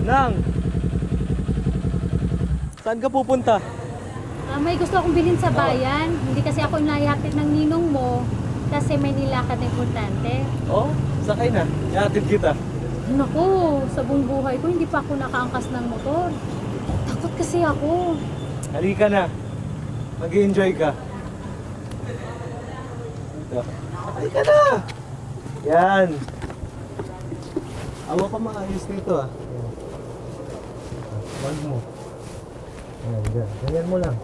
Nang, saan ka pupunta? May gusto akong bilhin sa bayan. Hindi kasi ako inahatid ng ninong mo kasi may nilakad na importante. Oh, sakay na. Ihatid kita. Naku, sa buong buhay ko hindi pa ako nakaangkas ng motor. Takot kasi ako. Halika na. Mag-enjoy ka. Dito. Halika na! Yan. Awa ka maayos dito ah. Wag mo. Ayan, dyan. Ganyan mo lang.